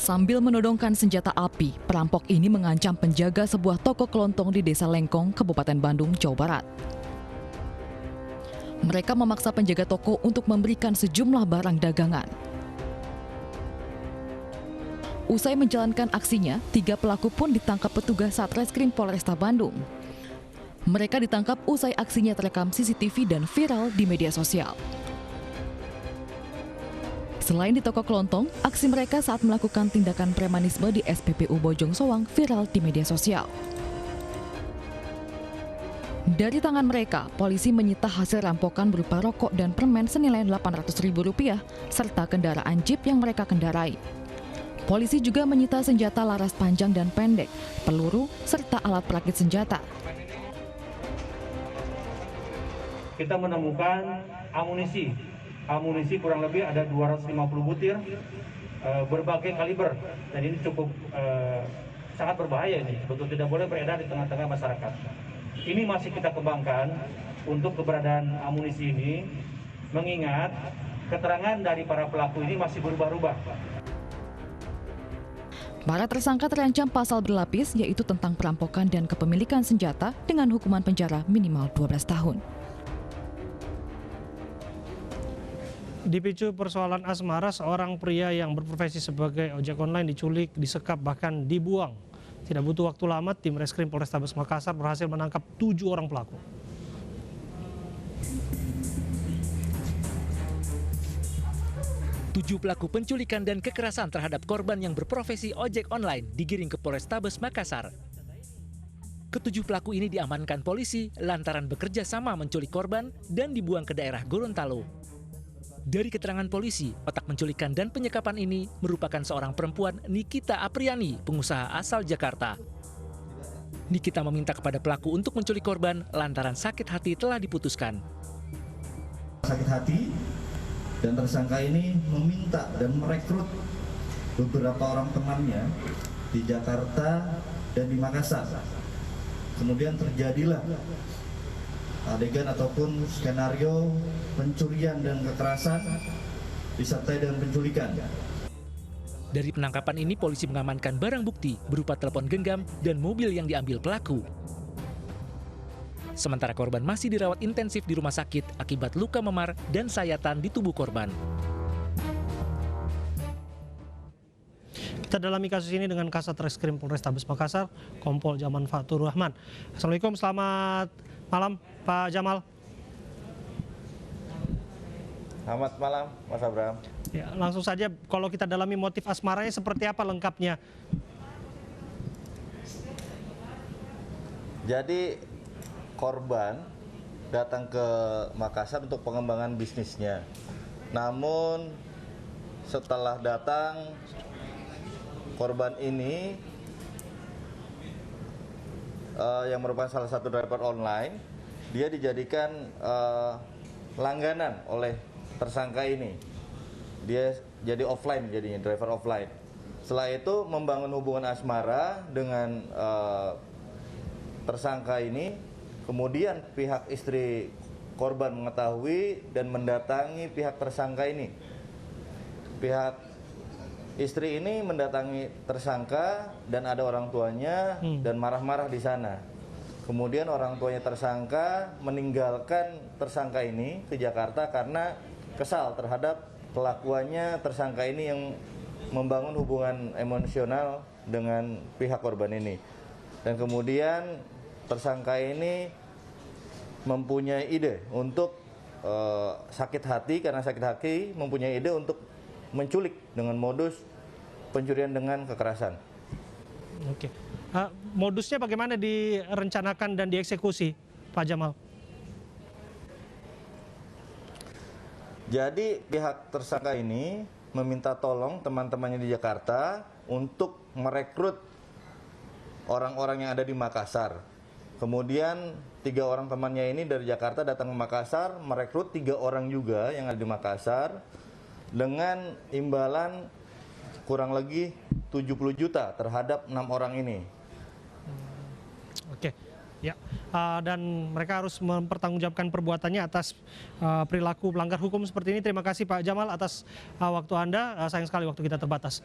Sambil menodongkan senjata api, perampok ini mengancam penjaga sebuah toko kelontong di Desa Lengkong, Kabupaten Bandung, Jawa Barat. Mereka memaksa penjaga toko untuk memberikan sejumlah barang dagangan. Usai menjalankan aksinya, 3 pelaku pun ditangkap petugas Satreskrim Polresta Bandung. Mereka ditangkap usai aksinya terekam CCTV dan viral di media sosial. Selain di toko kelontong, aksi mereka saat melakukan tindakan premanisme di SPBU Bojong Soang viral di media sosial. Dari tangan mereka, polisi menyita hasil rampokan berupa rokok dan permen senilai Rp800.000 serta kendaraan jeep yang mereka kendarai. Polisi juga menyita senjata laras panjang dan pendek, peluru, serta alat perakit senjata. Kita menemukan amunisi kurang lebih ada 250 butir berbagai kaliber, dan ini cukup sangat berbahaya. Ini betul tidak boleh beredar di tengah-tengah masyarakat. Ini masih kita kembangkan untuk keberadaan amunisi ini, mengingat keterangan dari para pelaku ini masih berubah-ubah. Para tersangka terancam pasal berlapis, yaitu tentang perampokan dan kepemilikan senjata dengan hukuman penjara minimal 12 tahun. Dipicu persoalan asmara, seorang pria yang berprofesi sebagai ojek online diculik, disekap, bahkan dibuang. Tidak butuh waktu lama, tim Reskrim Polrestabes Makassar berhasil menangkap 7 orang pelaku. Tujuh pelaku penculikan dan kekerasan terhadap korban yang berprofesi ojek online digiring ke Polrestabes Makassar. Ketujuh pelaku ini diamankan polisi lantaran bekerja sama menculik korban dan dibuang ke daerah Gorontalo. Dari keterangan polisi, otak penculikan dan penyekapan ini merupakan seorang perempuan, Nikita Apriani, pengusaha asal Jakarta. Nikita meminta kepada pelaku untuk menculik korban lantaran sakit hati telah diputuskan. Sakit hati, dan tersangka ini meminta dan merekrut beberapa orang temannya di Jakarta dan di Makassar. Kemudian terjadilah adegan ataupun skenario pencurian dan kekerasan disertai dengan penculikan. Dari penangkapan ini, polisi mengamankan barang bukti berupa telepon genggam dan mobil yang diambil pelaku. Sementara korban masih dirawat intensif di rumah sakit akibat luka memar dan sayatan di tubuh korban. Kita dalami kasus ini dengan Kasat Reskrim Polrestabes Makassar, Kompol Jaman Fatur Rahman. Assalamualaikum, selamat malam Pak Jamal. Selamat malam Mas Abraham. Ya, langsung saja, kalau kita dalami motif asmaranya seperti apa lengkapnya? Jadi korban datang ke Makassar untuk pengembangan bisnisnya. Namun setelah datang, korban ini yang merupakan salah satu driver online, dia dijadikan langganan oleh tersangka ini. Dia jadi offline, jadinya driver offline. Setelah itu membangun hubungan asmara dengan tersangka ini. Kemudian pihak istri korban mengetahui dan mendatangi pihak tersangka ini. Pihak istri ini mendatangi tersangka dan ada orang tuanya dan marah-marah di sana. Kemudian orang tuanya tersangka meninggalkan tersangka ini ke Jakarta karena kesal terhadap kelakuannya tersangka ini yang membangun hubungan emosional dengan pihak korban ini. Dan kemudian tersangka ini mempunyai ide untuk sakit hati, karena sakit hati mempunyai ide untuk menculik dengan modus pencurian dengan kekerasan. Oke. Modusnya bagaimana direncanakan dan dieksekusi, Pak Jamal? Jadi pihak tersangka ini meminta tolong teman-temannya di Jakarta untuk merekrut orang-orang yang ada di Makassar. Kemudian 3 orang temannya ini dari Jakarta datang ke Makassar, merekrut 3 orang juga yang ada di Makassar dengan imbalan kurang lebih 70 juta terhadap 6 orang ini. Oke, ya. Dan mereka harus mempertanggungjawabkan perbuatannya atas perilaku pelanggar hukum seperti ini. Terima kasih Pak Jamal atas waktu Anda. Sayang sekali waktu kita terbatas.